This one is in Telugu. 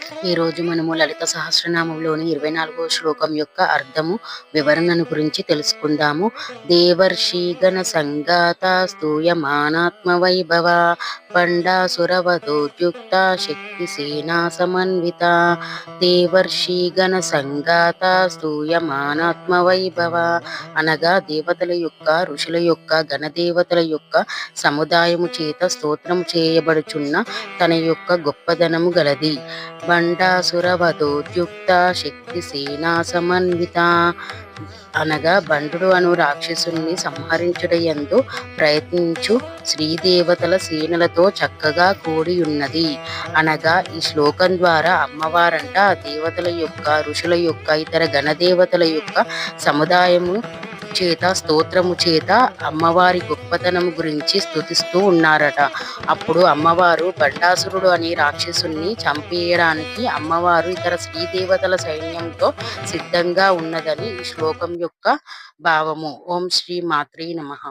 ఈరోజు మనము లలిత సహస్రనామంలోని 24వ శ్లోకం యొక్క అర్థము వివరణను గురించి తెలుసుకుందాము. దేవర్షి గణ సంగాత స్తూయమానాత్మ వైభవ పండాసురవధోద్యుక్త శక్తి సేనా సమన్విత. దేవర్షి గణ సంగాత స్తూయమానాత్మ వైభవ అనగా దేవతల యొక్క ఋషుల యొక్క గణదేవతల యొక్క సముదాయము చేత స్తోత్రము చేయబడుచున్న తన యొక్క గొప్పదనము గలది. బండాసురవధోద్యుక్త శక్తి సేనా సమన్విత అనగా బండు అను రాక్షసుని సంహరించుటయందు ప్రయత్నించు శ్రీదేవతల సేనలతో చక్కగా కూడి ఉన్నది. అనగా ఈ శ్లోకం ద్వారా అమ్మవారంట దేవతల యొక్క ఋషుల యొక్క ఇతర గణదేవతల యొక్క సముదాయము చేత స్తోత్రము చేత అమ్మవారి గొప్పతనము గురించి స్తుతిస్తూ ఉన్నారట. అప్పుడు అమ్మవారు బండాసురుడు అనే రాక్షసుని చంపేయడానికి అమ్మవారు ఇతర శ్రీదేవతల సైన్యంతో సిద్ధంగా ఉన్నదని ఈ శ్లోకం యొక్క భావము. ఓం శ్రీ మాత్రే నమః.